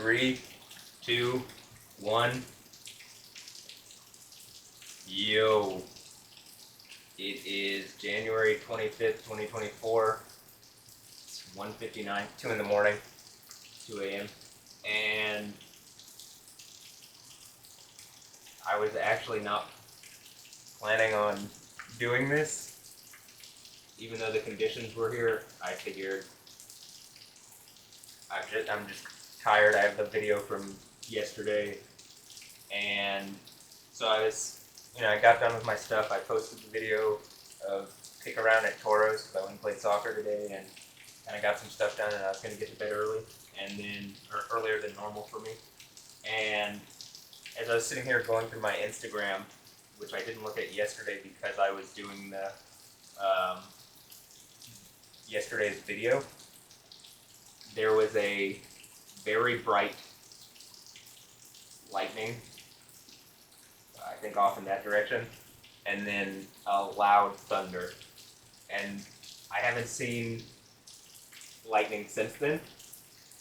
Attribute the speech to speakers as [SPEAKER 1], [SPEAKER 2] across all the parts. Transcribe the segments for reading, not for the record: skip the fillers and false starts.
[SPEAKER 1] 3, 2, 1. Yo. It is January 25th, 2024. It's 1:59, 2 in the morning, 2 a.m. And I was actually not planning on doing this. Even though the conditions were here, I figured I'm just tired. I have the video from yesterday, and so I got done with my stuff. I posted the video of kick around at Toros because I went and played soccer today, and kind of got some stuff done, and I was going to get to bed early, or earlier than normal for me. And as I was sitting here going through my Instagram, which I didn't look at yesterday because I was doing the yesterday's video, there was a very bright lightning, I think off in that direction, and then a loud thunder. And I haven't seen lightning since then,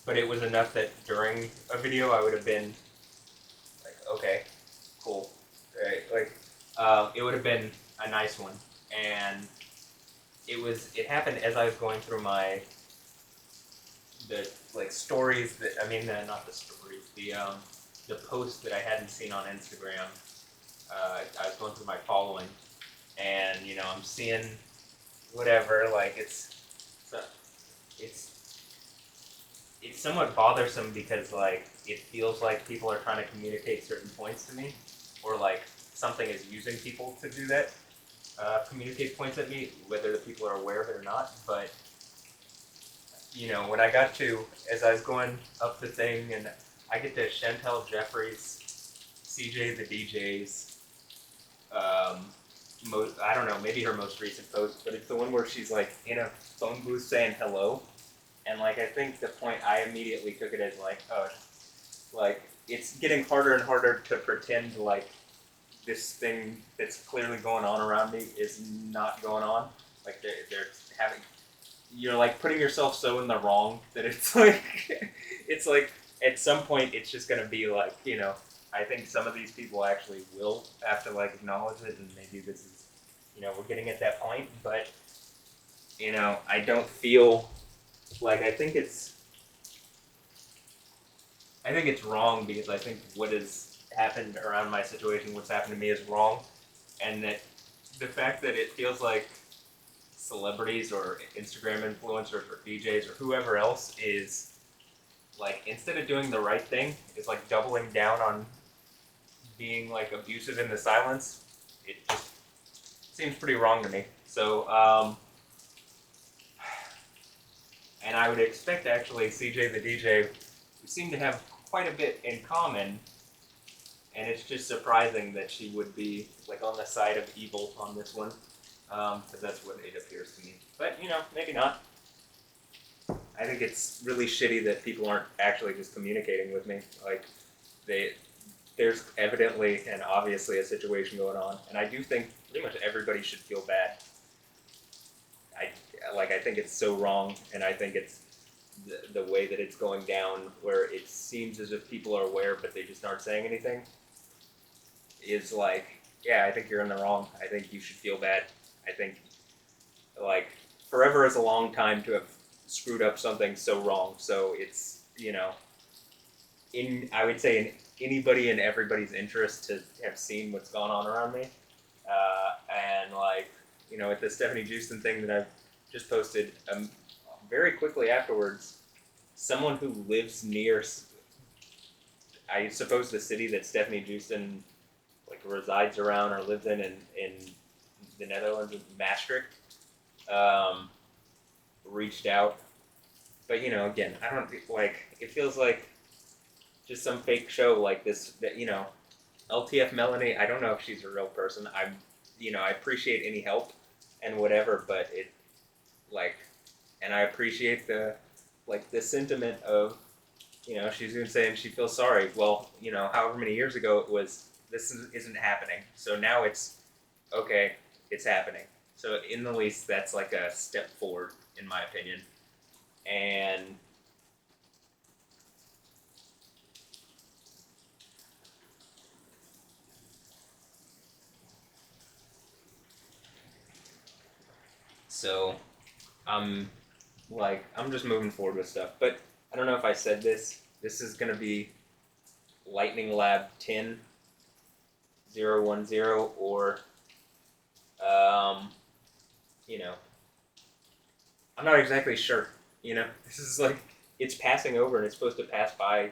[SPEAKER 1] but it was enough that during a video I would have been like, okay, cool, right? It would have been a nice one. And it happened as I was going through stories not the stories, the posts that I hadn't seen on Instagram. I was going through my following, and I'm seeing whatever, it's somewhat bothersome because it feels like people are trying to communicate certain points to me, or something is using people to do that. Communicate points at me, whether the people are aware of it or not. But when I got to, as I was going up the thing, and I get to Chantel Jeffries, CJ the DJ's, I don't know, maybe her most recent post, but it's the one where she's in a phone booth saying hello, and I think the point, I immediately took it as it's getting harder and harder to pretend this thing that's clearly going on around me is not going on. You're putting yourself so in the wrong that it's at some point it's just gonna be I think some of these people actually will have to acknowledge it, and maybe this is we're getting at that point, but I don't feel I think it's wrong, because I think what has happened around my situation, what's happened to me, is wrong, and that the fact that it feels like celebrities or Instagram influencers or DJs or whoever else is instead of doing the right thing, is doubling down on being abusive in the silence. It just seems pretty wrong to me. So and I would expect actually CJ the DJ, we seem to have quite a bit in common, and it's just surprising that she would be on the side of evil on this one, because that's what it appears to me. But maybe not. I think it's really shitty that people aren't actually just communicating with me. There's evidently and obviously a situation going on, and I do think pretty much everybody should feel bad. I think it's so wrong, and I think it's the way that it's going down, where it seems as if people are aware but they just aren't saying anything, is yeah, I think you're in the wrong. I think you should feel bad. I think forever is a long time to have screwed up something so wrong. So it's I would say in anybody and everybody's interest to have seen what's gone on around me, and with the Stephanie Houston thing that I've just posted, very quickly afterwards, someone who lives near, I suppose, the city that Stephanie Houston resides around or lives in the Netherlands, Maastricht, reached out. But again, I don't it feels like just some fake show this, that LTF Melanie, I don't know if she's a real person. I appreciate any help and whatever, but it and I appreciate the the sentiment of she's even saying she feels sorry. Well, however many years ago it was, this isn't happening, so now it's okay, it's happening. So in the least, that's a step forward, in my opinion. And So I'm just moving forward with stuff. But I don't know if I said this. This is gonna be Lightning Lab 10 010 or you know, I'm not exactly sure. You know, this is like it's passing over and it's supposed to pass by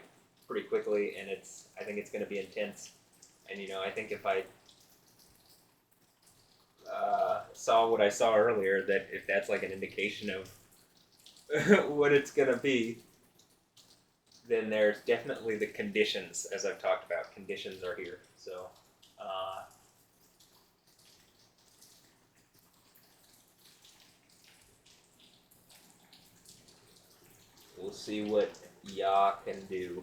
[SPEAKER 1] pretty quickly, and I think it's going to be intense. And you know, I think if I saw what I saw earlier, that if that's like an indication of what it's going to be, then there's definitely the conditions, as I've talked about. Conditions are here, so. We'll see what Ya can do.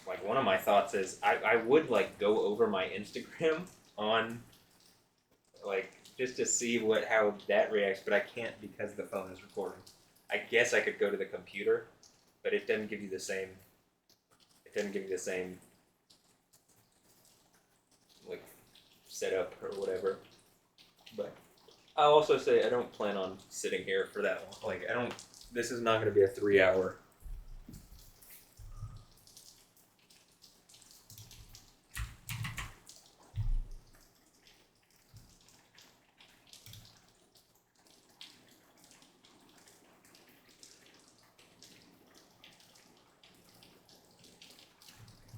[SPEAKER 1] Like one of my thoughts is I would like go over my Instagram on like just to see how that reacts, but I can't because the phone is recording. I guess I could go to the computer, but it doesn't give you the same. It doesn't give you the same like setup or whatever. But I'll also say I don't plan on sitting here for that long. Like I don't. This is not going to be a 3-hour.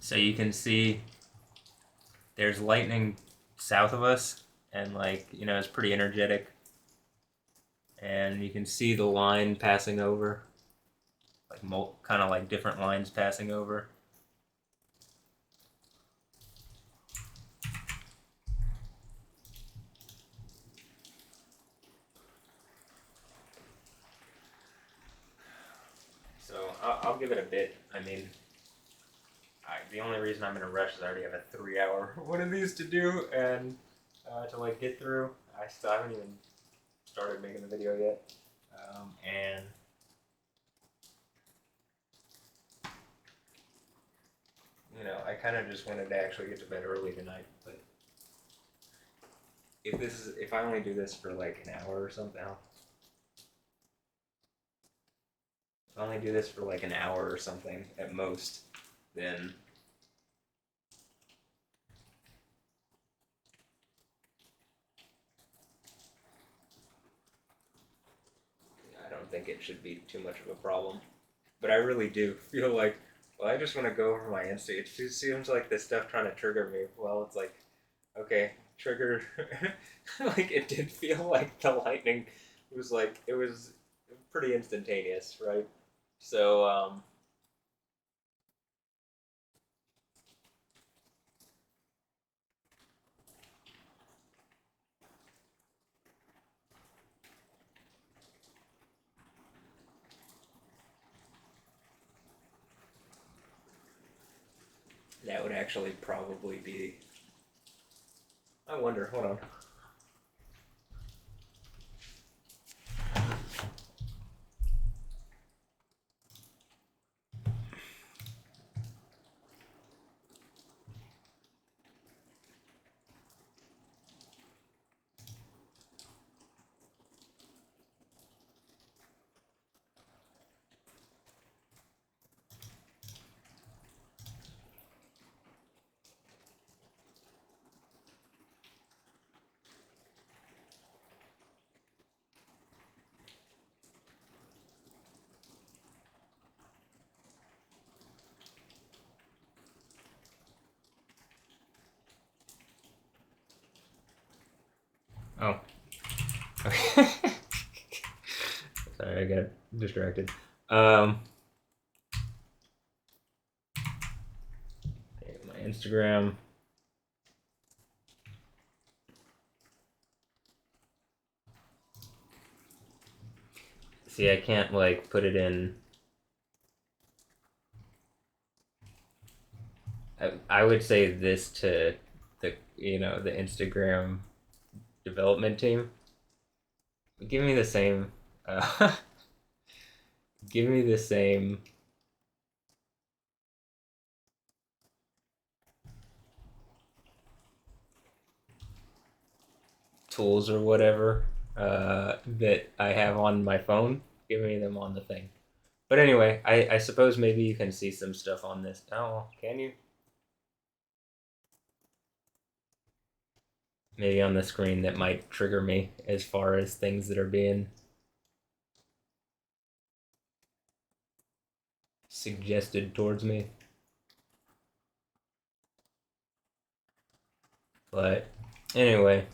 [SPEAKER 1] So you can see there's lightning south of us, and like, you know, it's pretty energetic. And you can see the line passing over, like kind of like different lines passing over. So I'll give it a bit. I mean, the only reason I'm in a rush is I already have a 3-hour one of these to do, and to like get through. I still haven't even started making the video yet, and you know, I kind of just wanted to actually get to bed early tonight. But if I only do this for like an hour or something, if I only do this for like an hour or something at most, then I don't think it should be too much of a problem. But I really do feel like, well, I just want to go over my Insta. It just seems like this stuff trying to trigger me. Well, it's like, okay, triggered. Like, it did feel like the lightning was like, it was pretty instantaneous, right? So, that would actually probably be, I wonder, hold on. Oh. Okay. Sorry, I got distracted. My Instagram. See, I can't like put it in. I would say this to the Instagram development team. Give me the same. Uh, give me the same tools or whatever that I have on my phone. Give me them on the thing. But anyway, I suppose maybe you can see some stuff on this. Oh, can you? Maybe on the screen that might trigger me as far as things that are being suggested towards me. But anyway,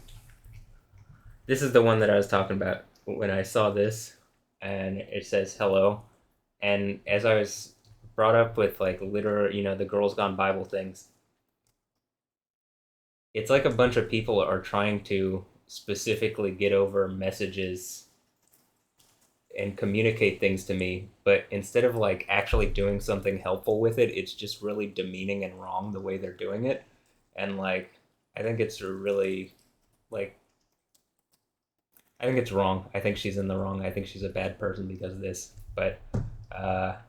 [SPEAKER 1] this is the one that I was talking about when I saw this, and it says hello. And as I was brought up with like the Girls Gone Bible things, it's like a bunch of people are trying to specifically get over messages and communicate things to me, but instead of like actually doing something helpful with it, it's just really demeaning and wrong the way they're doing it. And like, I think it's really like, I think it's wrong. I think she's in the wrong. I think she's a bad person because of this. But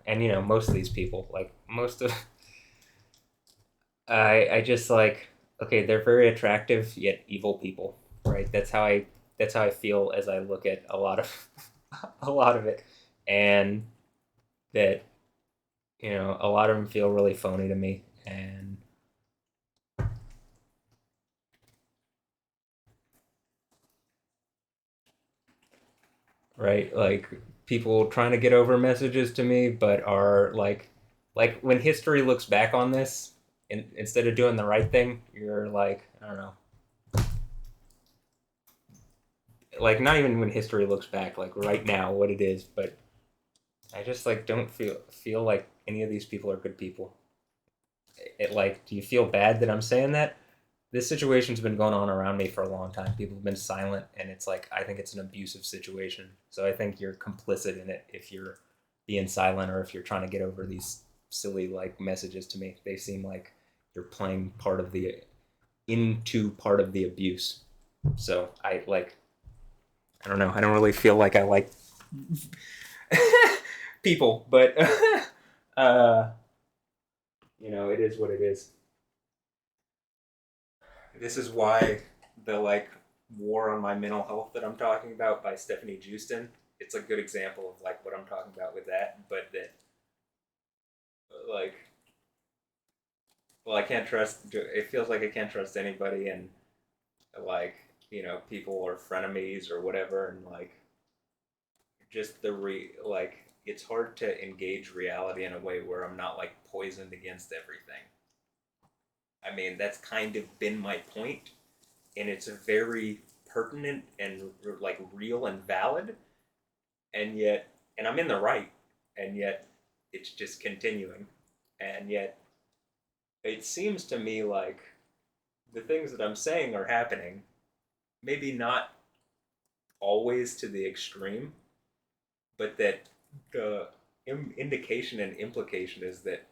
[SPEAKER 1] and most of these people, like most of, I just like, okay, they're very attractive yet evil people, right? That's how I feel as I look at a lot of a lot of it, and that a lot of them feel really phony to me, and right, like people trying to get over messages to me, but are like when history looks back on this, instead of doing the right thing, you're like, I don't know, like not even when history looks back, like right now, what it is, but I just like don't feel like any of these people are good people. Do you feel bad that I'm saying that? This situation's been going on around me for a long time. People have been silent, and it's like I think it's an abusive situation. So I think you're complicit in it if you're being silent or if you're trying to get over these silly like messages to me. They seem like you're playing part of the abuse. So I don't know. I don't really feel like I like people, but uh, it is what it is. This is why the like war on my mental health that I'm talking about by Stephanie Jewston. It's a good example of like what I'm talking about with that, but that like, well, I can't trust. It feels like I can't trust anybody, and like people are frenemies or whatever, and like just like it's hard to engage reality in a way where I'm not like poisoned against everything. I mean, that's kind of been my point, and it's a very pertinent and like real and valid, and yet, and I'm in the right, and yet it's just continuing, and yet it seems to me like the things that I'm saying are happening, maybe not always to the extreme, but that the indication and implication is that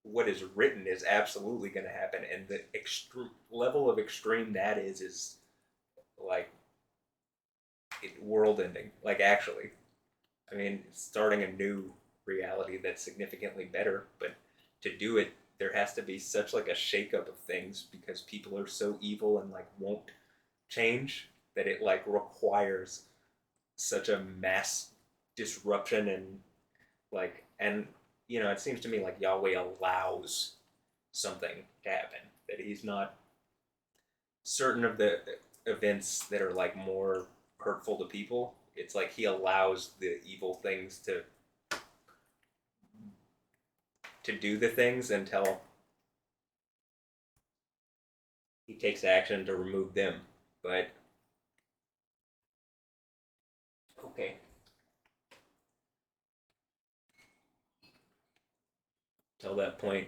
[SPEAKER 1] what is written is absolutely going to happen, and the level of extreme that is like world ending. Like actually, I mean, starting a new reality that's significantly better, but to do it, there has to be such like a shakeup of things because people are so evil and like won't change that it like requires such a mass disruption and it seems to me like Yahweh allows something to happen, that he's not certain of the events that are like more hurtful to people. It's like he allows the evil things to do the things until he takes action to remove them. But okay, till that point,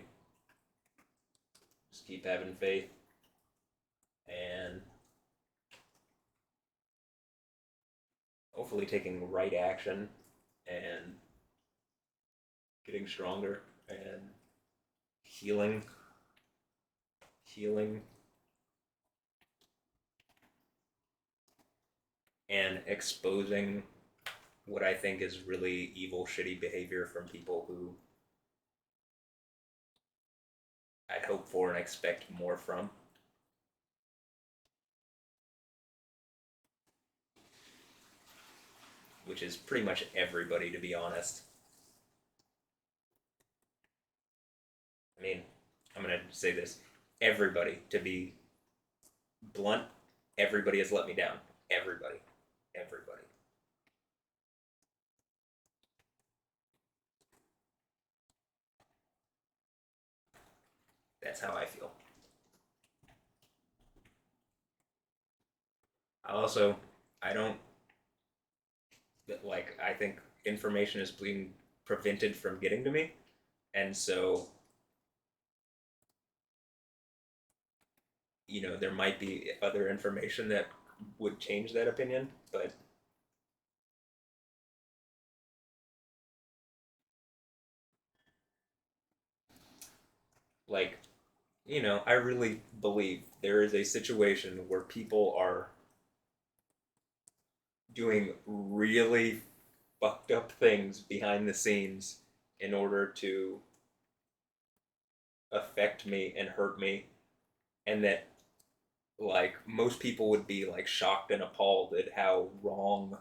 [SPEAKER 1] just keep having faith and hopefully taking right action and getting stronger and healing and exposing what I think is really evil, shitty behavior from people who I'd hope for and expect more from. Which is pretty much everybody, to be honest. I mean, I'm going to say this. Everybody, to be blunt, everybody has let me down. Everybody. Everybody. That's how I feel. I don't, like, I think information is being prevented from getting to me. And so, there might be other information that would change that opinion, but like, I really believe there is a situation where people are doing really fucked up things behind the scenes in order to affect me and hurt me, and that like most people would be like shocked and appalled at how wrong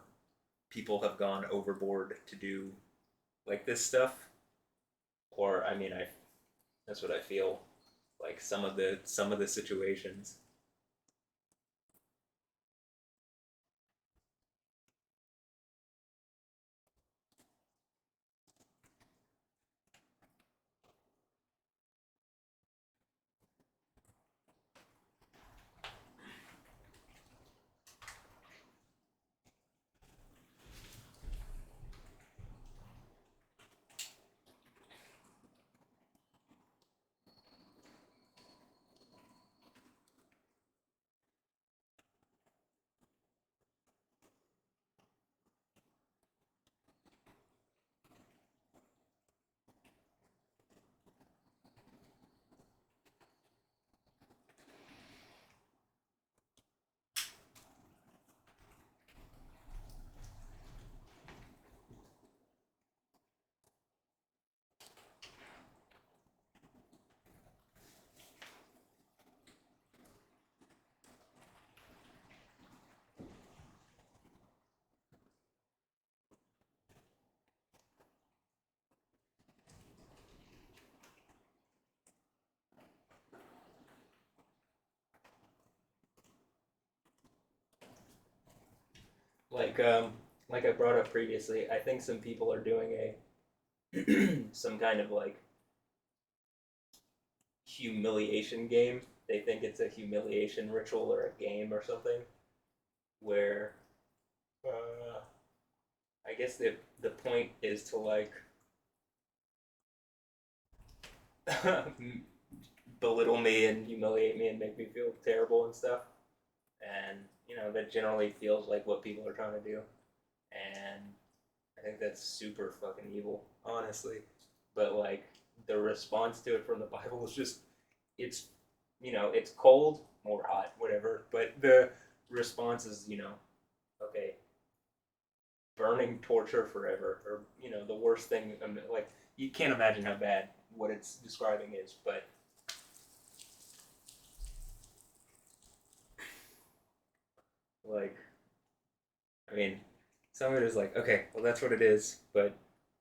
[SPEAKER 1] people have gone overboard to do like this stuff. Or I mean, I that's what I feel like some of the situations. Like like I brought up previously, I think some people are doing some kind of like humiliation game. They think it's a humiliation ritual or a game or something where uh, I guess the point is to like belittle me and humiliate me and make me feel terrible and stuff. And that generally feels like what people are trying to do. And I think that's super fucking evil, honestly. But like the response to it from the Bible is just it's it's cold or hot, whatever. But the response is okay, burning torture forever, or the worst thing. Like you can't imagine how bad what it's describing is, but like I mean, some of it is like okay, well that's what it is, but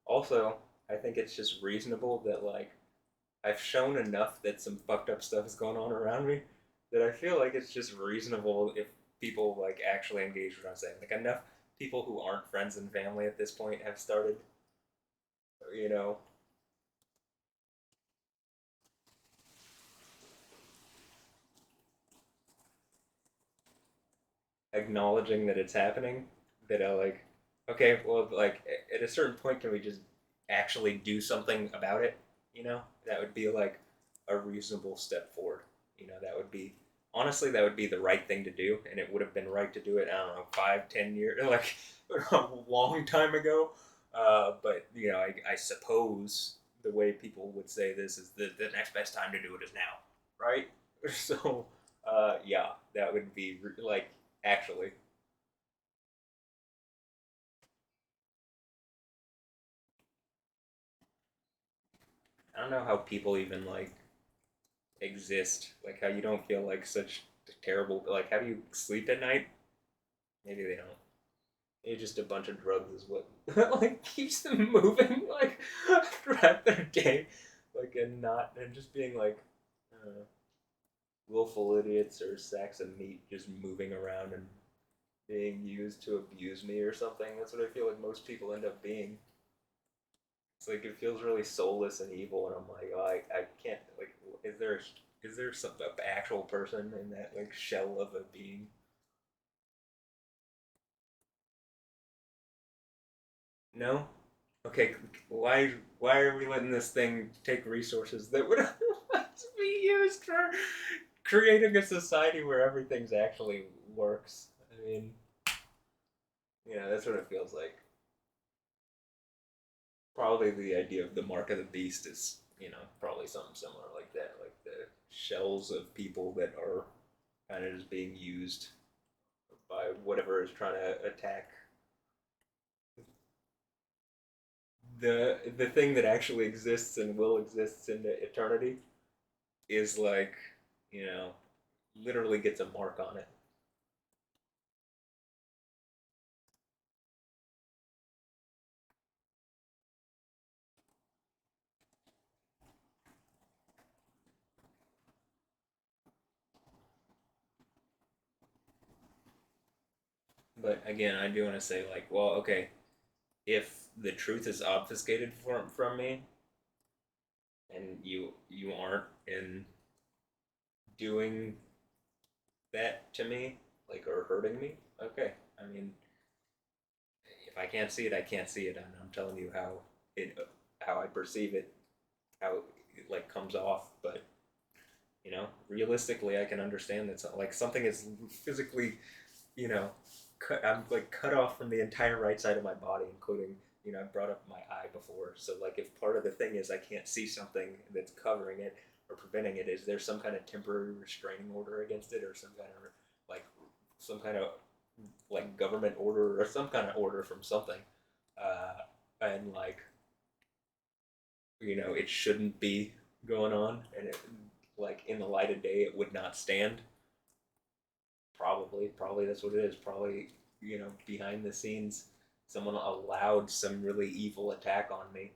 [SPEAKER 1] also I think it's just reasonable that like I've shown enough that some fucked up stuff is going on around me that I feel like it's just reasonable if people like actually engage with what I'm saying. Like enough people who aren't friends and family at this point have started, you know, acknowledging that it's happening. That I like, okay, well, like at a certain point, can we just actually do something about it? That would be like a reasonable step forward. That would be honestly that would be the right thing to do, and it would have been right to do it. I don't know, 5, 10 years, like a long time ago. But I suppose the way people would say this is the next best time to do it is now, right? So, yeah, that would be like actually I don't know how people even like exist. Like how you don't feel like such terrible. Like how do you sleep at night? Maybe they don't. Maybe just a bunch of drugs is what like keeps them moving like throughout their day, like and just being like willful idiots or sacks of meat just moving around and being used to abuse me or something. That's what I feel like most people end up being. It's like it feels really soulless and evil, and I'm like, oh, I can't like. Is there some actual person in that like shell of a being? No. Okay. Why are we letting this thing take resources that would otherwise be used for creating a society where everything's actually works? I mean, that's what it feels like. Probably the idea of the mark of the beast is, probably something similar like that, like the shells of people that are kind of just being used by whatever is trying to attack the thing that actually exists and will exist into eternity is like, you know, literally gets a mark on it. But again, I do want to say like, well, okay, if the truth is obfuscated from me and you aren't in doing that to me, like or hurting me, okay. I mean, if I can't see it, I can't see it, and I'm telling you it how I perceive it, how it like comes off. But realistically, I can understand that like something is physically, you know, I'm like cut off from the entire right side of my body, including I brought up my eye before. So like if part of the thing is I can't see something that's covering it or preventing it, is there some kind of temporary restraining order against it, or like some kind of like government order or some kind of order from something? And like it shouldn't be going on, and like in the light of day it would not stand. Probably that's what it is. Probably behind the scenes someone allowed some really evil attack on me,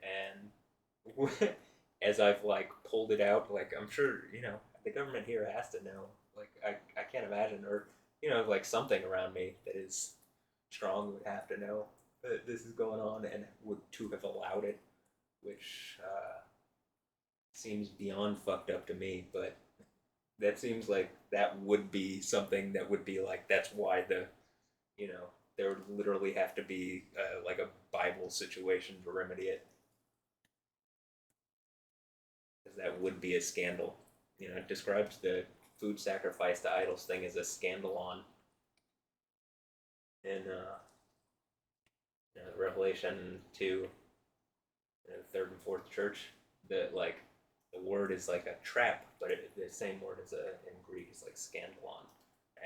[SPEAKER 1] and as I've like pulled it out, like I'm sure the government here has to know. Like I can't imagine, or like something around me that is strong would have to know that this is going on and would to have allowed it, which seems beyond fucked up to me. But that seems like that would be something that would be like that's why you know there would literally have to be like a Bible situation to remedy it, because that would be a scandal. It describes the food sacrifice to idols thing as a scandalon in Revelation 2, third and fourth church. That like the word is like a trap, but the same word as in Greek is like scandalon,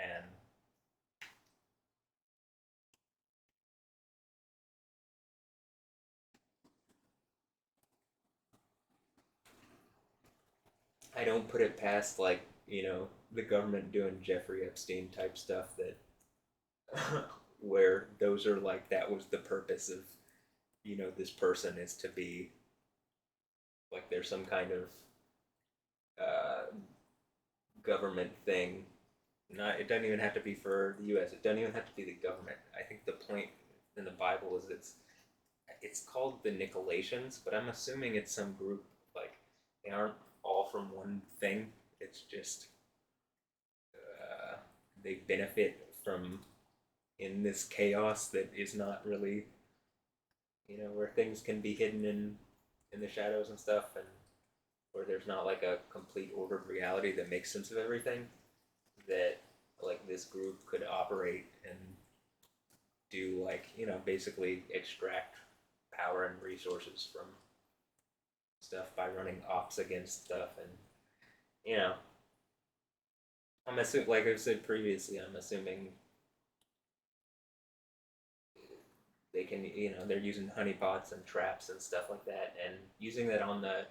[SPEAKER 1] and I don't put it past like the government doing Jeffrey Epstein type stuff that where those are like that was the purpose of this person is to be like there's some kind of uh, government thing. Not it doesn't even have to be for the U.S. It doesn't even have to be the government. I think the point in the Bible is it's called the Nicolaitans, but I'm assuming it's some group like they aren't all from one thing. It's just uh, they benefit from in this chaos that is not really where things can be hidden in the shadows and stuff, and where there's not like a complete ordered reality that makes sense of everything, that like this group could operate and do like basically extract power and resources from stuff by running ops against stuff. And I'm assuming, like I've said previously, I'm assuming they can, they're using honeypots and traps and stuff like that, and using that on the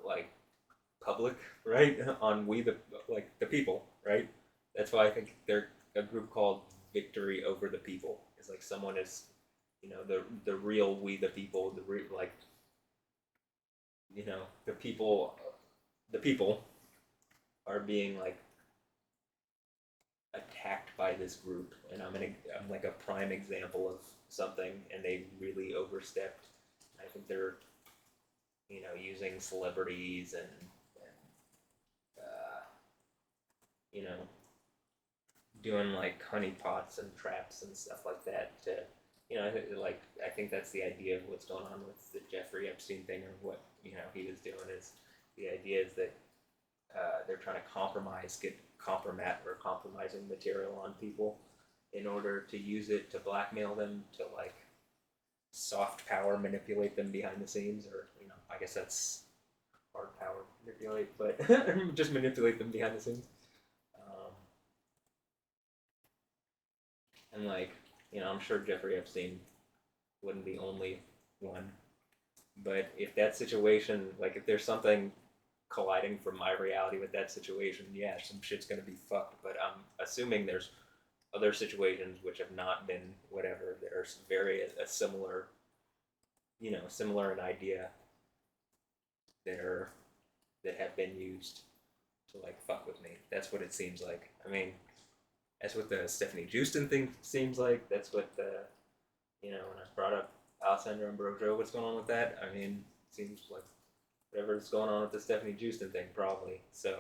[SPEAKER 1] like public, right? On the people, right? That's why I think they're a group called Victory Over the People. It's like someone is, the real we the people, the people are being like attacked by this group, and I'm like a prime example of something, and they really overstepped. I think they're, using celebrities and you know, doing like honeypots and traps and stuff like that to, I think that's the idea of what's going on with the Jeffrey Epstein thing, or what, he was doing is the idea is that they're trying to get compromising material on people in order to use it to blackmail them, to like soft power manipulate them behind the scenes, or I guess that's hard power manipulate, but just manipulate them behind the scenes. And like, I'm sure Jeffrey Epstein wouldn't be only one, but if that situation, like if there's something colliding from my reality with that situation, yeah, some shit's gonna be fucked. But I'm assuming there's other situations which have not been whatever that are very a similar, similar in idea that have been used to like fuck with me. That's what it seems like. I mean, that's what the Stephanie Houston thing seems like. That's what the, when I brought up Alessandro Ambrosio, what's going on with that? I mean, it seems like whatever's going on with the Stephanie Houston thing, probably. So,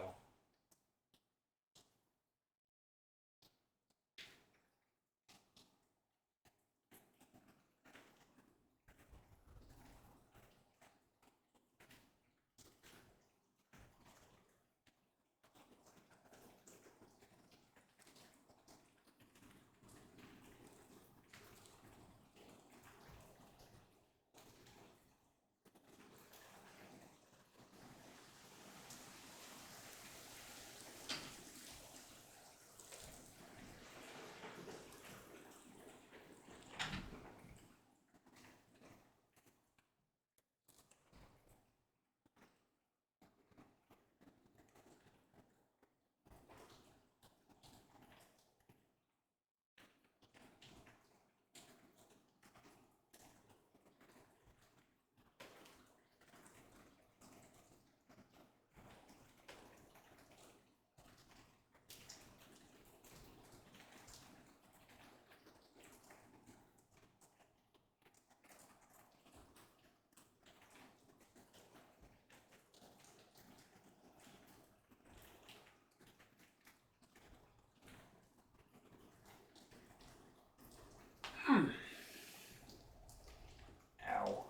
[SPEAKER 1] ow.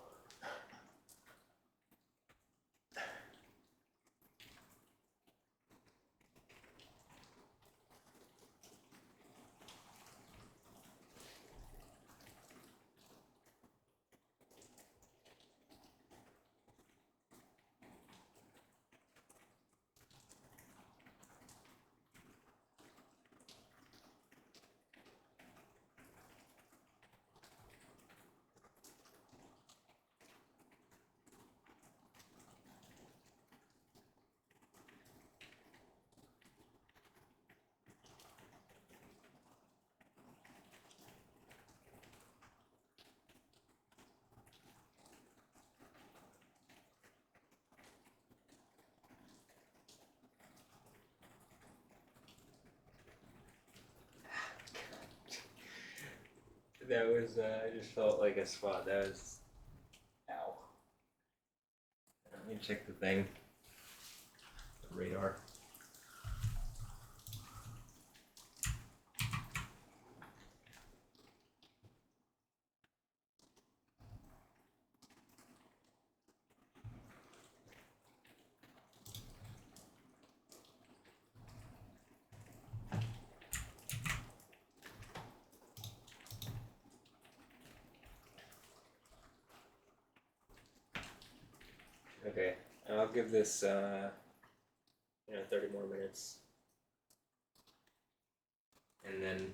[SPEAKER 1] That was, I just felt like a spot. That was, ow. Let me check the thing. The radar. Okay, I'll give this, 30 more minutes, and then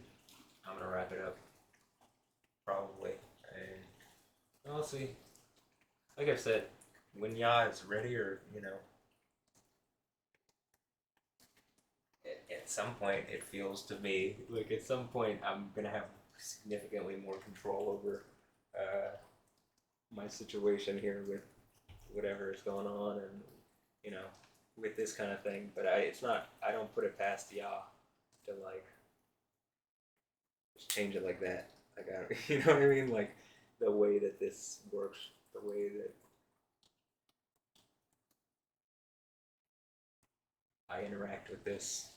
[SPEAKER 1] I'm gonna wrap it up, probably. I'll see. Like I said, when Ya is ready, or at some point, it feels to me like at some point I'm gonna have significantly more control over my situation here with whatever is going on, and you know, with this kind of thing. But it's not. I don't put it past Ya to like just change it like that. Like you know what I mean? Like the way that this works, the way that I interact with this.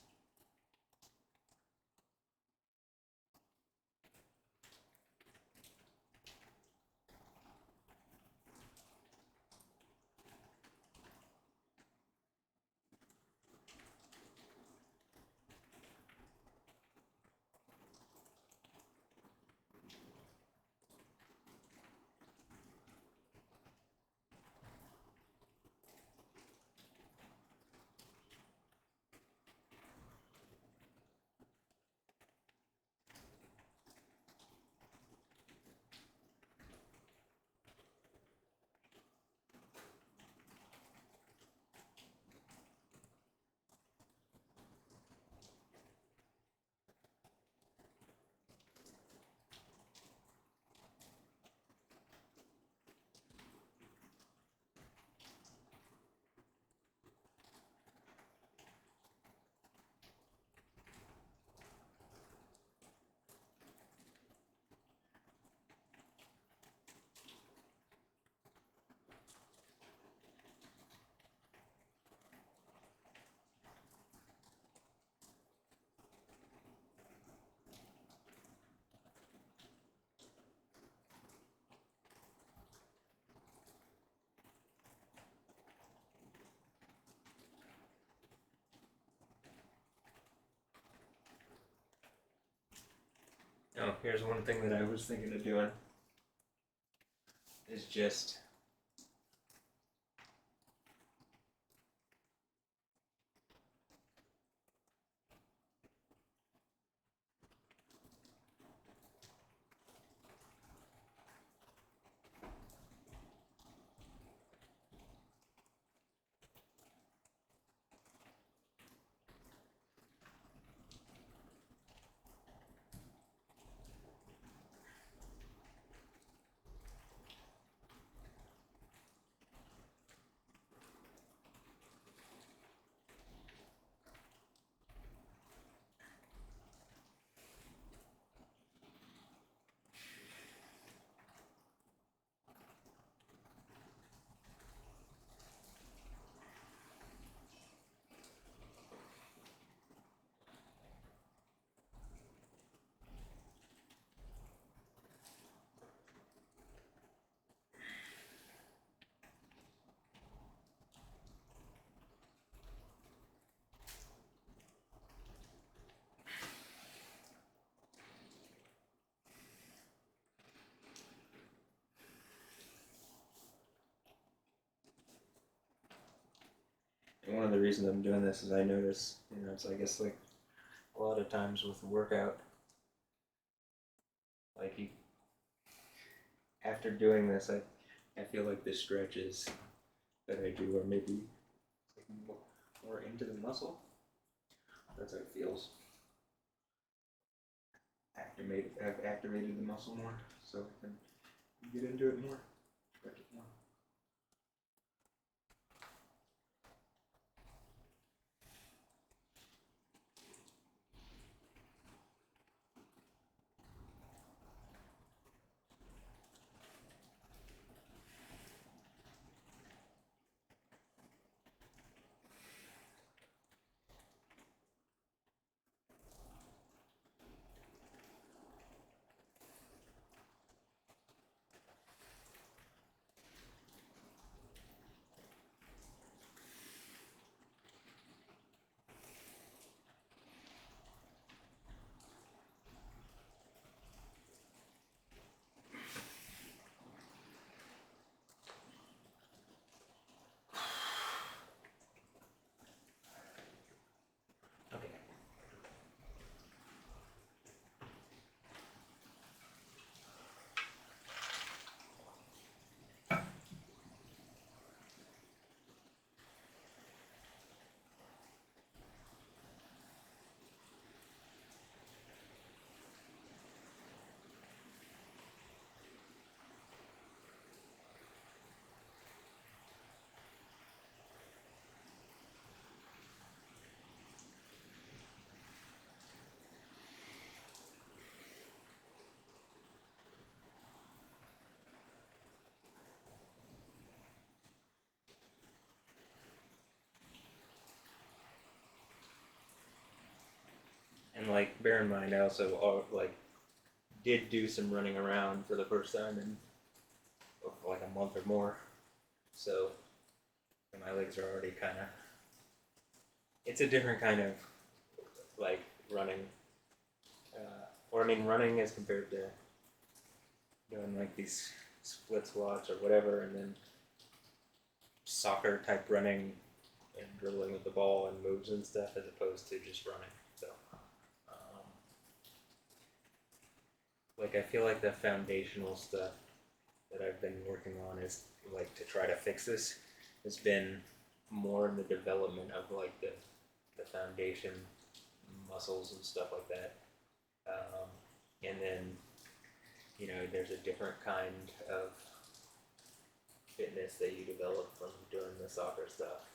[SPEAKER 1] Oh, here's one thing that I was thinking of doing. Is just one of the reasons I'm doing this is I notice, it's I guess like a lot of times with the workout, like after doing this, I feel like the stretches that I do are maybe like more into the muscle. That's how it feels. I've activated the muscle more, so I can get into it more, stretch it more. like, bear in mind, I also like did do some running around for the first time in like a month or more, so my legs are already kind of. It's a different kind of like running, or I mean running as compared to doing like these split squats or whatever, and then soccer type running and dribbling with the ball and moves and stuff, as opposed to just running. So, like I feel like the foundational stuff that I've been working on is like to try to fix this has been more in the development of like the foundation muscles and stuff like that. And then, there's a different kind of fitness that you develop from doing the soccer stuff.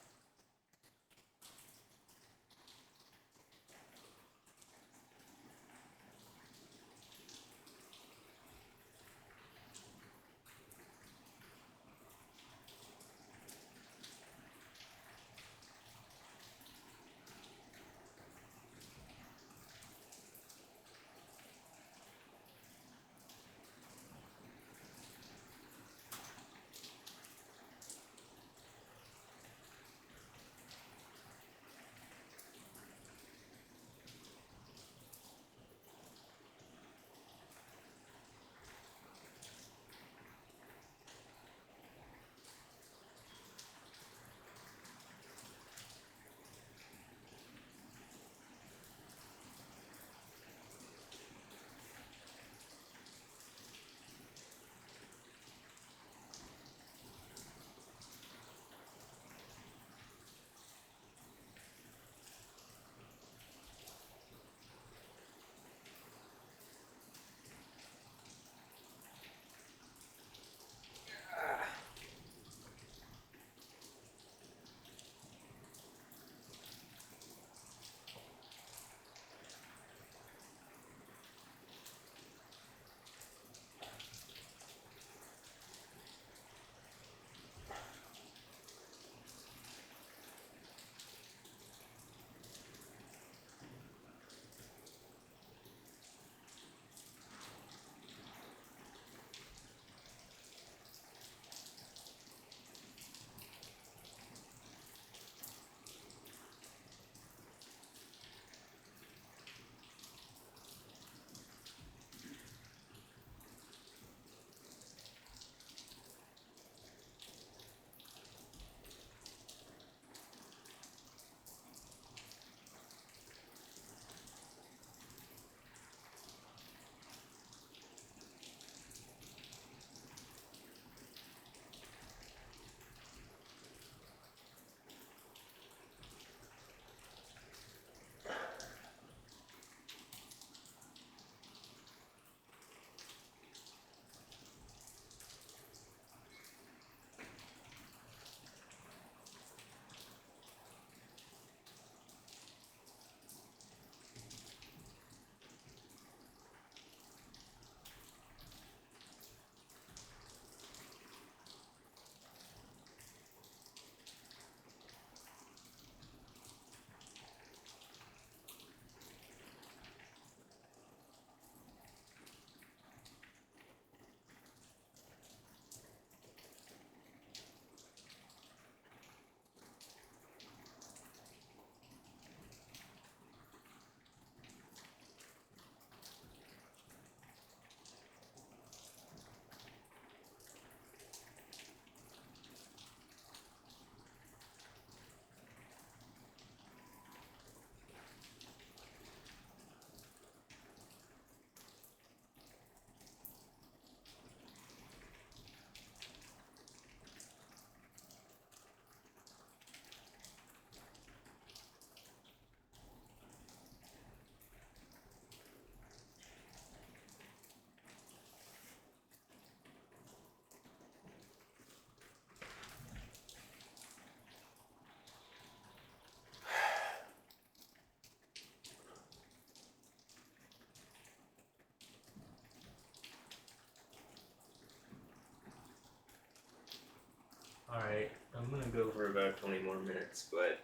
[SPEAKER 1] Alright, I'm gonna go for about 20 more minutes, but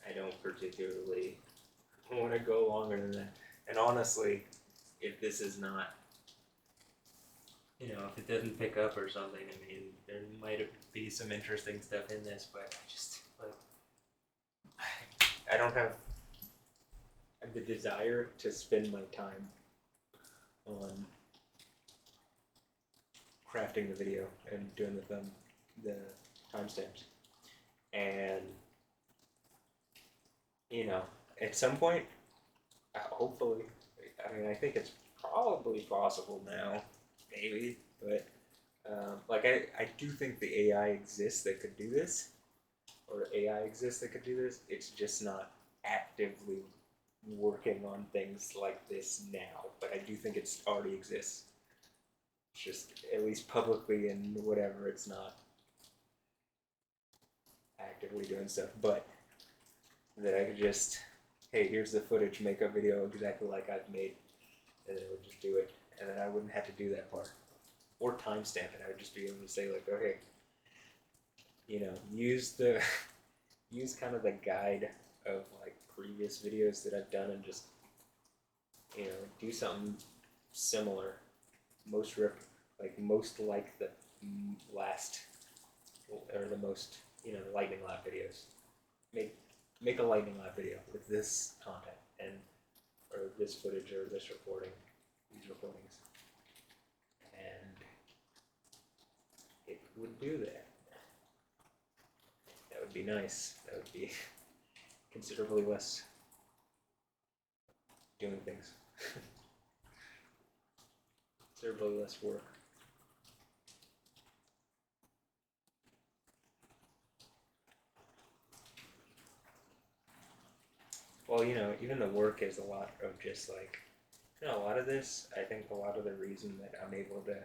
[SPEAKER 1] I don't particularly I want to go longer than that. And honestly, if this is not, if it doesn't pick up or something, I mean, there might be some interesting stuff in this, but I just, I don't have the desire to spend my time on crafting the video and doing the timestamps. And, at some point, hopefully, I mean, I think it's probably possible now, maybe, but, I do think the AI exists that could do this, or AI exists that could do this. It's just not actively working on things like this now, but I do think it already exists. It's just, at least publicly and whatever, it's not actively doing stuff, but that I could just, hey, here's the footage, make a video exactly like I've made, and then it would just do it, and then I wouldn't have to do that part. Or timestamp it. I would just be able to say, like, okay, use kind of the guide of, like, previous videos that I've done and just, do something similar. Most like the last, or the most, lightning lab videos. Make a lightning lab video with this content, or this footage, or this recording, these recordings. And it would do that. That would be nice. That would be considerably less doing things. Considerably less work. Well, even the work is a lot of just like, a lot of this, I think a lot of the reason that I'm able to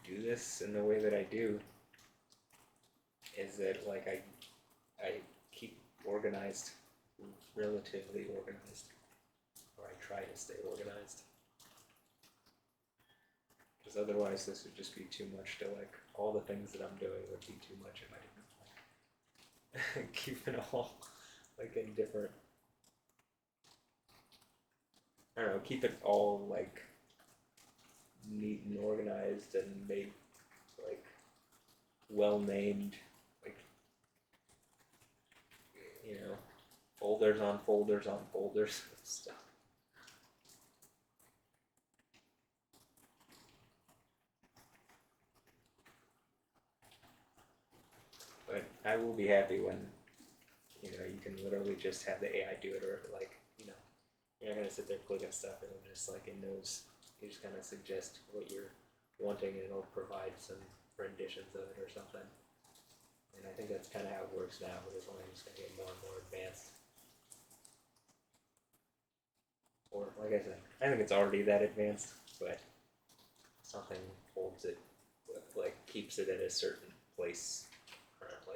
[SPEAKER 1] do this in the way that I do is that, like, I keep organized, relatively organized, or I try to stay organized. Because otherwise this would just be too much to, like, all the things that I'm doing would be too much if I didn't, like, keep it all, like, in different, I don't know, keep it all, like, neat and organized and made, like, well named, like, folders on folders on folders of stuff. But I will be happy when, you can literally just have the AI do it, or, like, you're not gonna sit there clicking stuff, it'll just, like, it knows, you just kind of suggest what you're wanting and it'll provide some renditions of it or something. And I think that's kind of how it works now, but it's only just gonna get more and more advanced. Or, like I said, I think it's already that advanced, but something holds it, like, keeps it at a certain place currently.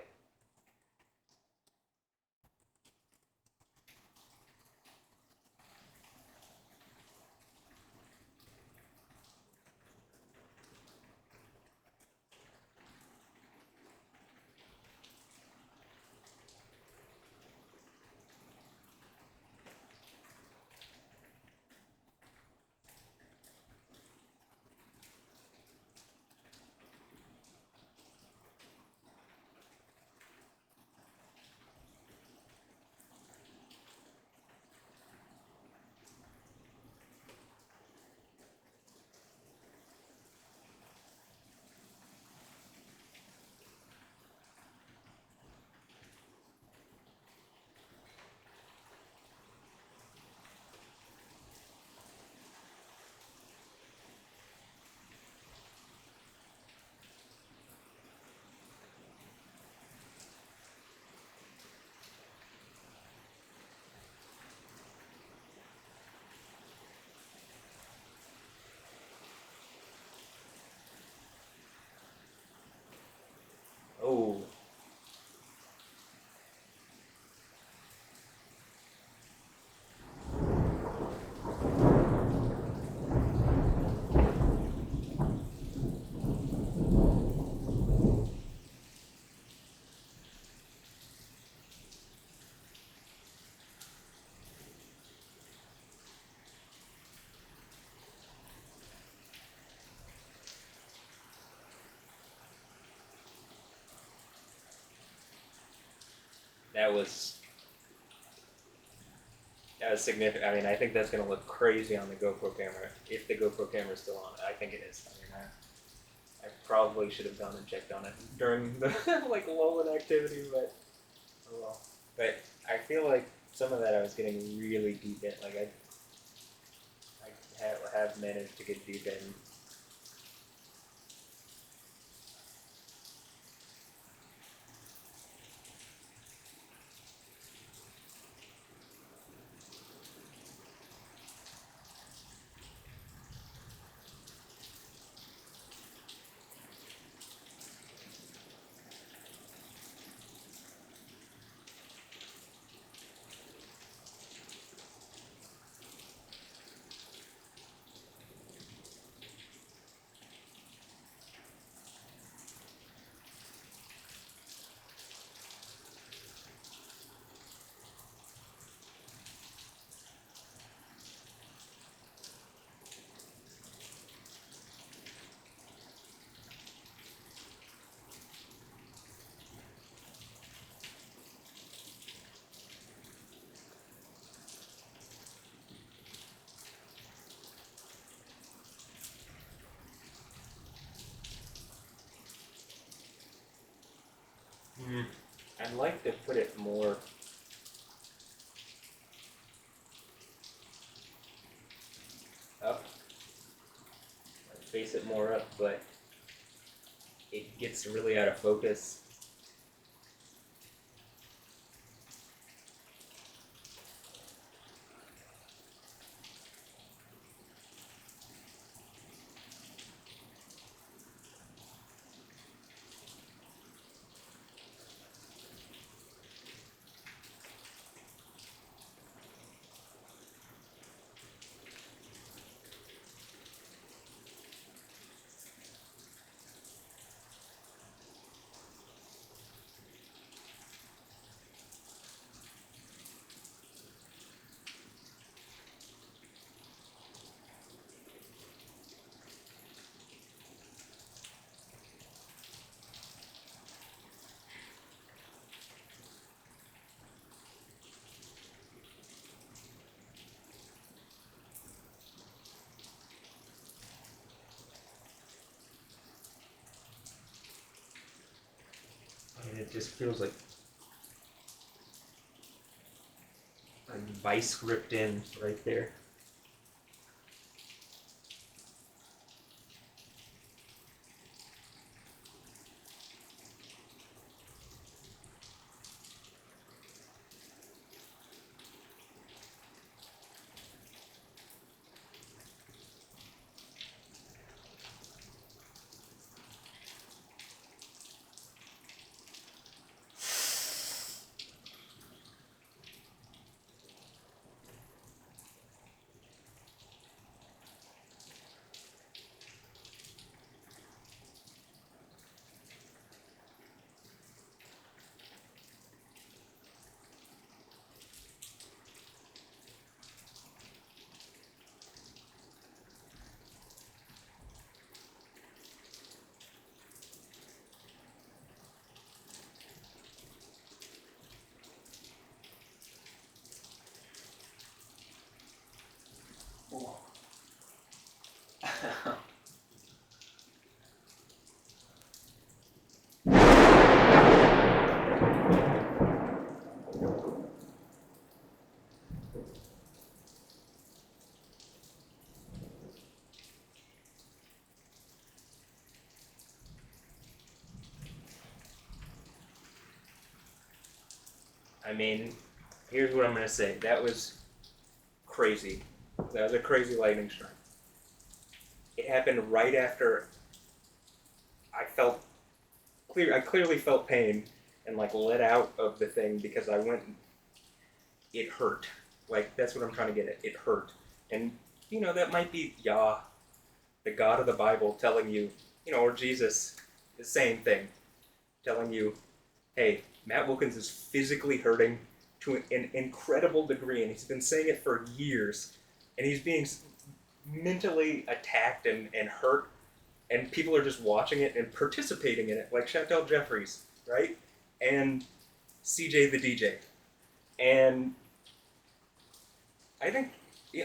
[SPEAKER 1] that was significant. I mean, I think that's going to look crazy on the GoPro camera, if the GoPro camera is still on. I think it is. I mean, I probably should have gone and checked on it during the like lull in activity, but oh well. But I feel like some of that I was getting really deep in. Like I have managed to get deep in. I'd like to put it more up, face it more up, but it gets really out of focus. And it just feels like a vice gripped in right there. I mean, here's what I'm going to say. That was crazy. That was a crazy lightning strike. It happened right after I clearly felt pain and like let out of the thing because it hurt. Like, that's what I'm trying to get at. It hurt. And, that might be Yah, the God of the Bible, telling you, or Jesus, the same thing, telling you, hey, Matt Wilkins is physically hurting to an incredible degree, and he's been saying it for years, and he's being mentally attacked and hurt, and people are just watching it and participating in it, like Chantel Jeffries, right? And CJ the DJ. And I think,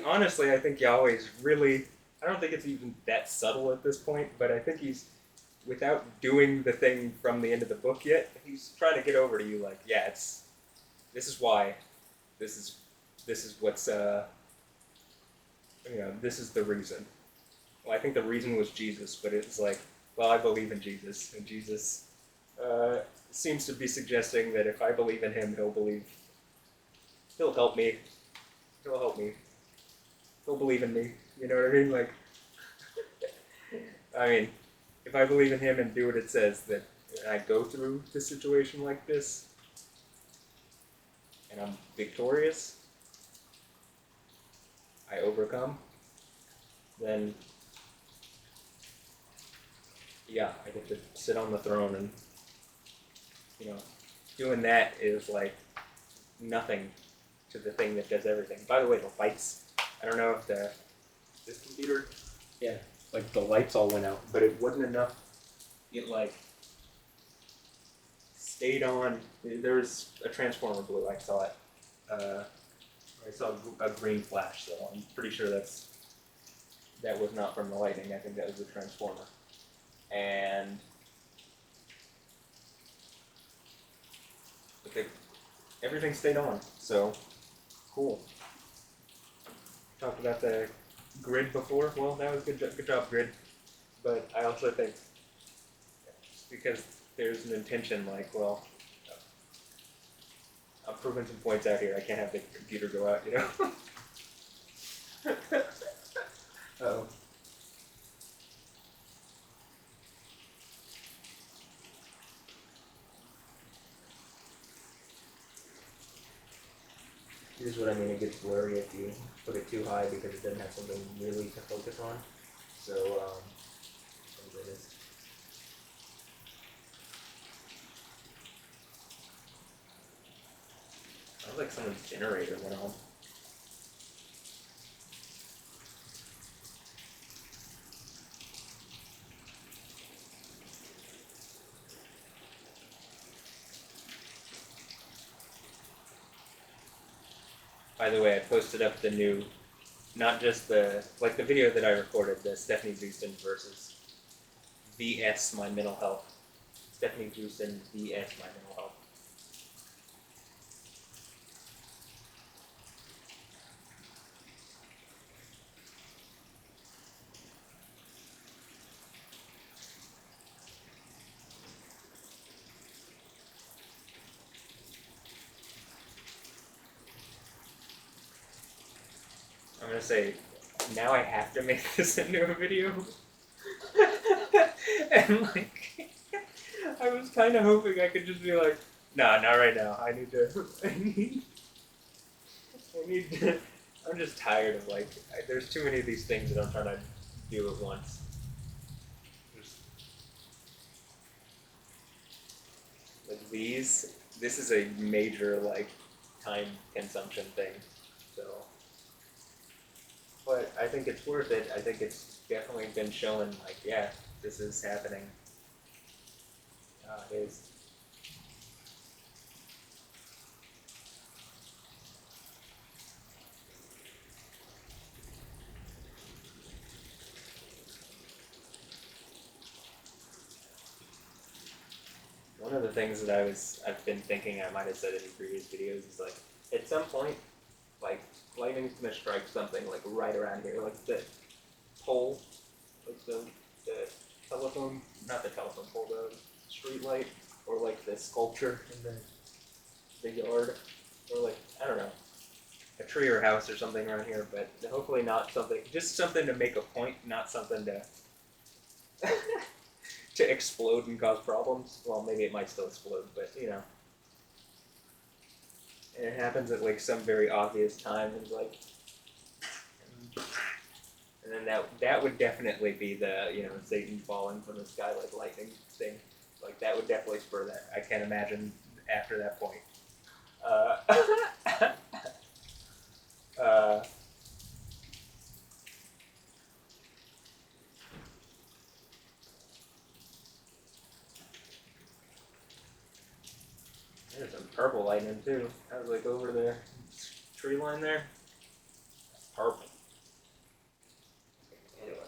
[SPEAKER 1] honestly, I think Yahweh's really, I don't think it's even that subtle at this point, but I think he's, without doing the thing from the end of the book yet, he's trying to get over to you like, yeah, this is why, this is what's, this is the reason. Well, I think the reason was Jesus, but it's like, well, I believe in Jesus, and Jesus seems to be suggesting that if I believe in him, he'll help me, he'll believe in me, you know what I mean? Like, I mean, if I believe in him and do what it says, that I go through the situation like this, and I'm victorious, I overcome, then yeah, I get to sit on the throne, and doing that is like nothing to the thing that does everything. By the way, the lights, I don't know if this computer, yeah, like the lights all went out, but it wasn't enough. It like stayed on. There's a transformer blue. I saw it. I saw a green flash, so I'm pretty sure that was not from the lightning. I think that was the transformer. And everything stayed on, so cool. Talked about the grid before. Well, that was good job, grid. But I also think because there's an intention, like, well, I'm proving some points out here. I can't have the computer go out, Uh-oh. Here's what I mean, it gets blurry if you put it too high because it doesn't have something really to focus on. So, what is it? Sounds like someone's generator went on. By the way, I posted up the new, not just the video that I recorded, the Stephanie Houston versus VS My Mental Health. Stephanie Houston VS My Mental Health. I'm gonna say, now I have to make this into a video. And like, I was kind of hoping I could just be like, nah, not right now. I need to, I'm just tired of like, there's too many of these things that I'm trying to do at once. Like this is a major like time consumption thing, so. But I think it's worth it. I think it's definitely been shown, like, yeah, this is happening. It is. One of the things that I've been thinking I might have said in previous videos is like, at some point, like, lightning's gonna strike something like right around here, like the pole, like the telephone, not the telephone pole, the street light, or like the sculpture in the yard, or like, I don't know, a tree or house or something around here, but hopefully not something, just something to make a point, not something to to explode and cause problems. Well, maybe it might still explode, but and it happens at like some very obvious time, and like, and then that would definitely be the Satan falling from the sky like lightning thing. Like that would definitely spur that. I can't imagine after that point. There's some purple lightning too. I was like over the tree line there. That's purple. Anyway.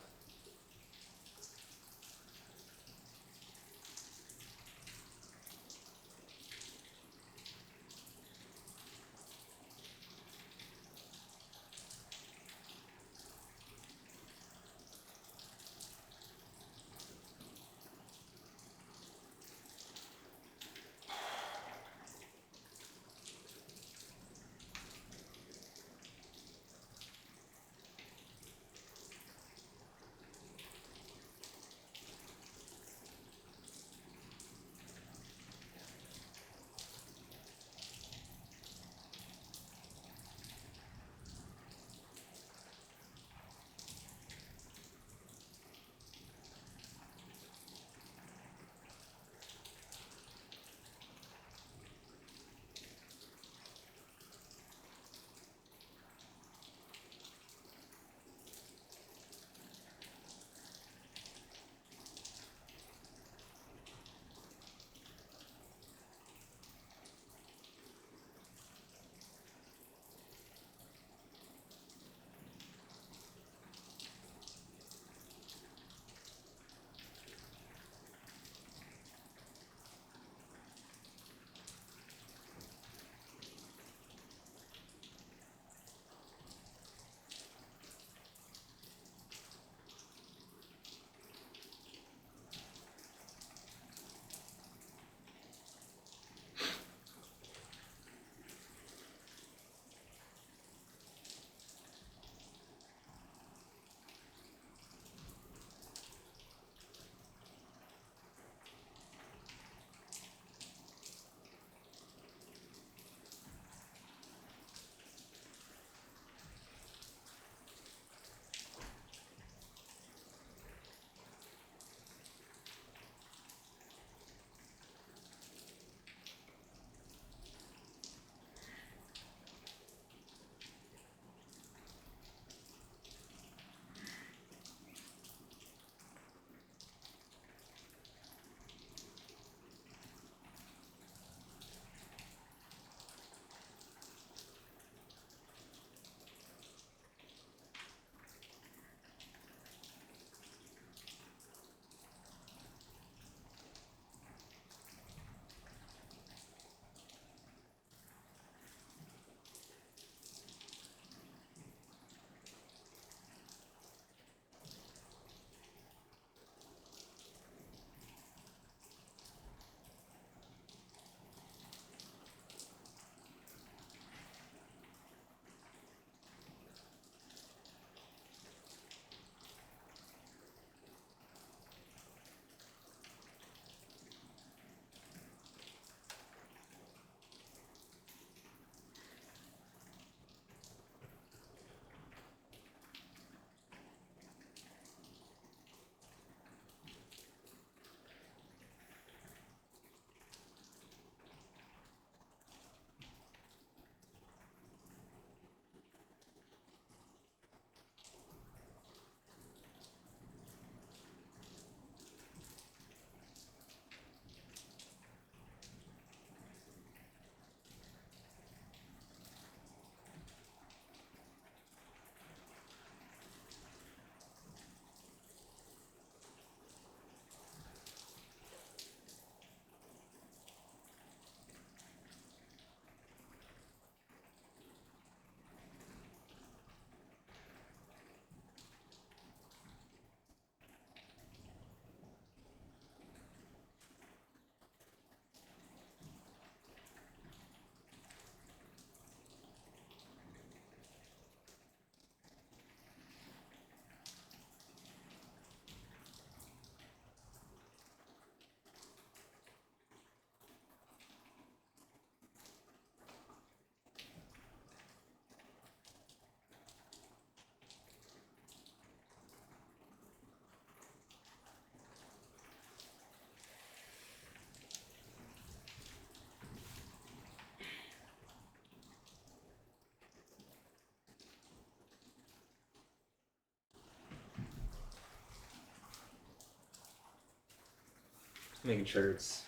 [SPEAKER 1] Making sure it's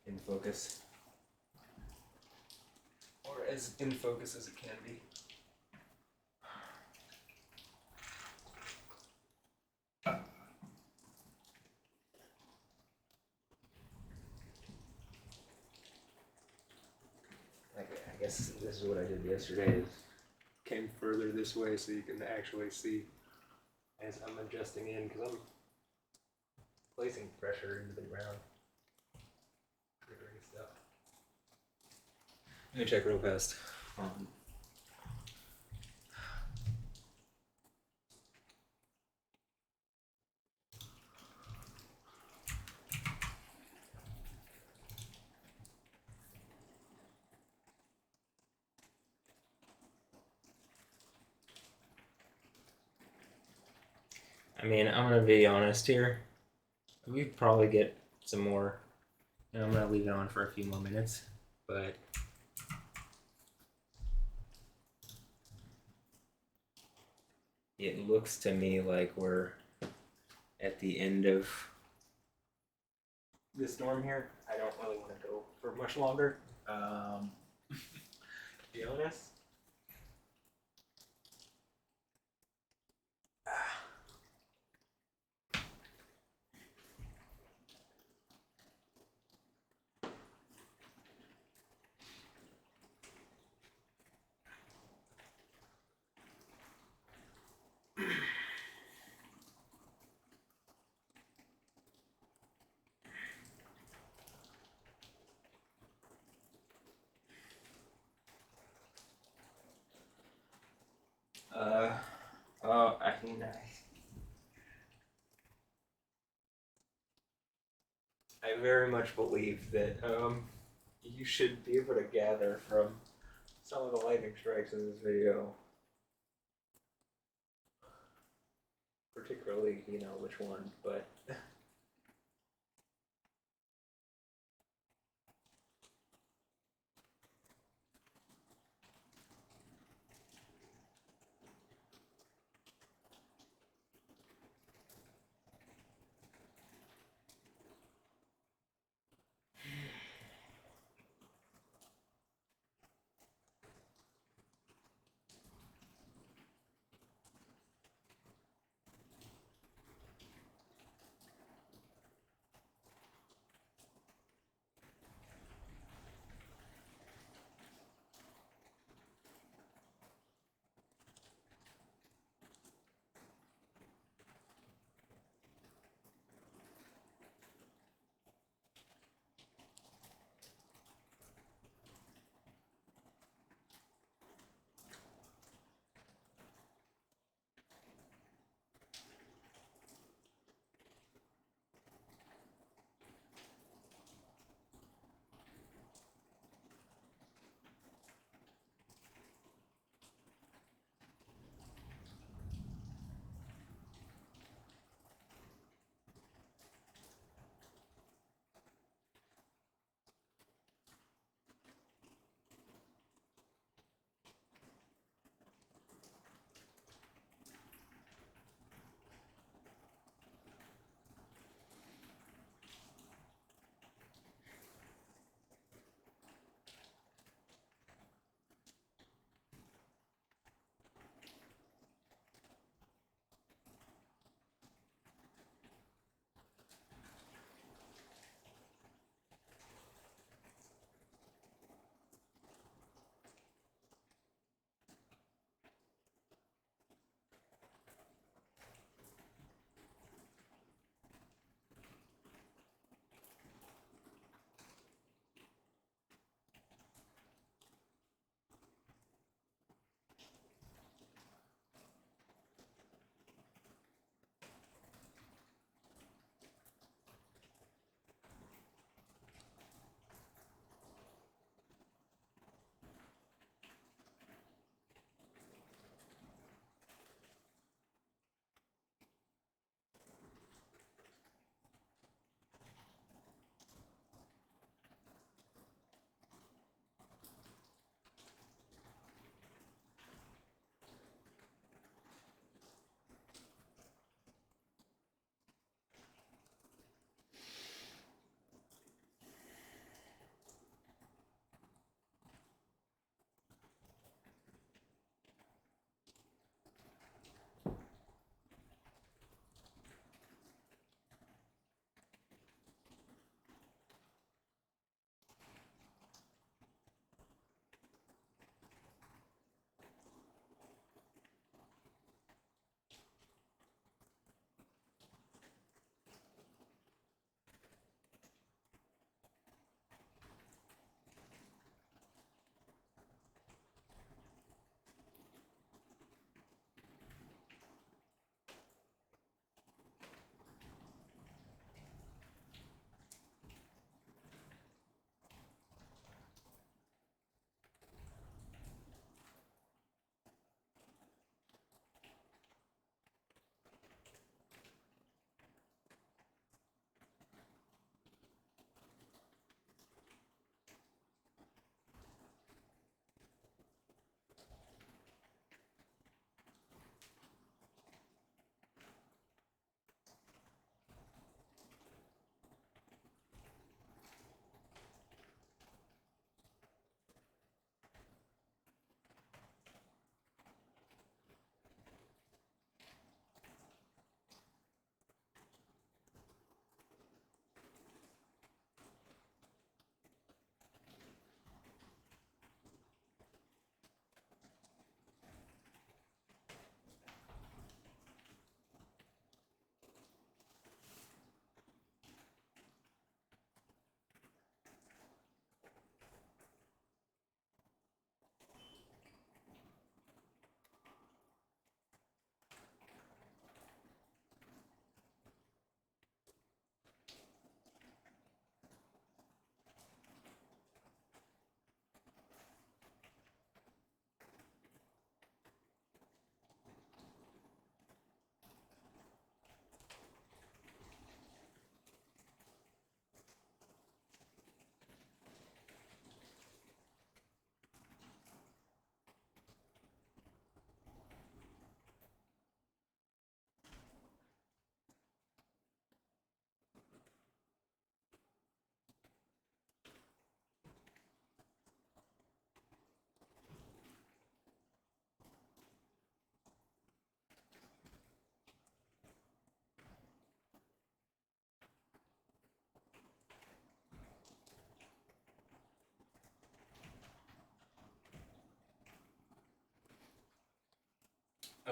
[SPEAKER 1] in focus.
[SPEAKER 2] as in focus as it can be.
[SPEAKER 1] I guess this is what I did yesterday. Is
[SPEAKER 2] Came further this way so you can actually see as I'm adjusting in, because I'm placing pressure into the ground. Triggering stuff.
[SPEAKER 1] Let me check real fast. I mean, I'm gonna be honest here. We probably get some more. And I'm gonna leave it on for a few more minutes, but it looks to me like we're at the end of the storm here. I don't really want to go for much longer. To be honest. I mean, I very much believe that you should be able to gather from some of the lightning strikes in this video, particularly, you know, which one, but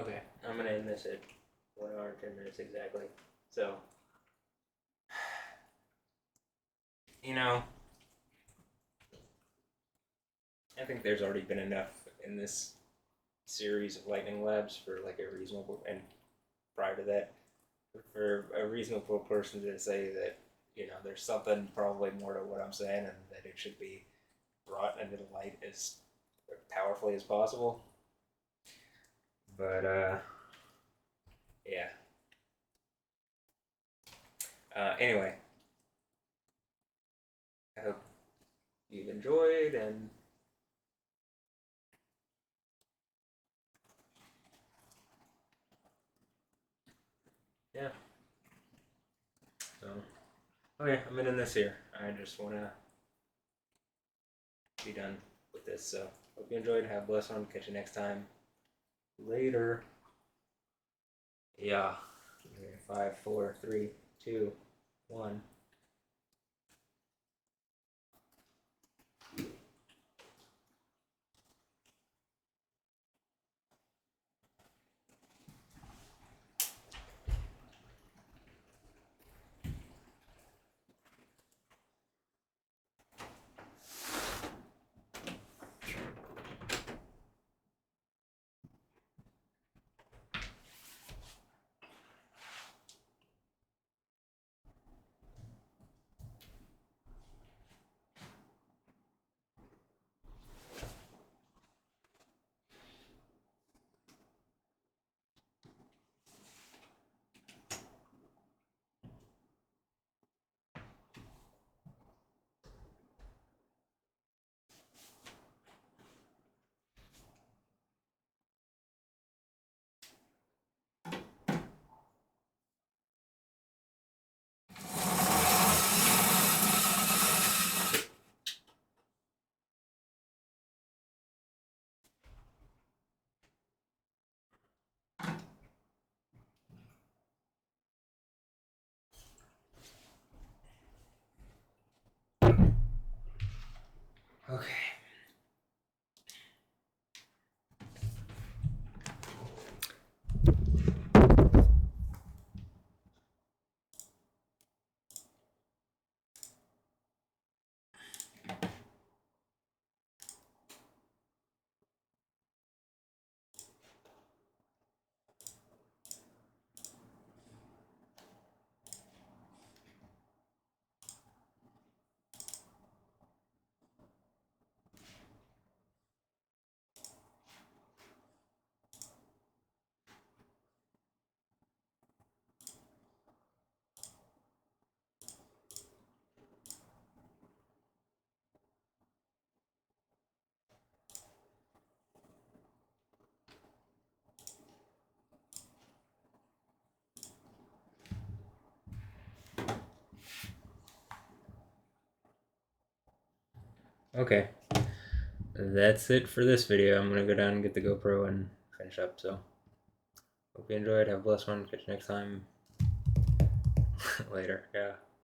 [SPEAKER 1] Okay, I'm gonna end this at 1 hour and 10 minutes exactly. So, you know, I think there's already been enough in this series of lightning labs for like a reasonable, and prior to that, for a reasonable person to say that, you know, there's something probably more to what I'm saying and that it should be brought into the light as powerfully as possible. But, yeah. Anyway, I hope you've enjoyed, and yeah. So, okay, I'm ending this here. I just want to be done with this. So, hope you enjoyed. Have a blessed one. Catch you next time. Later. Yeah. 5, 4, 3, 2, 1. Okay. Okay. That's it for this video. I'm gonna go down and get the GoPro and finish up. So, hope you enjoyed. Have a blessed one. Catch you next time. Later. Yeah.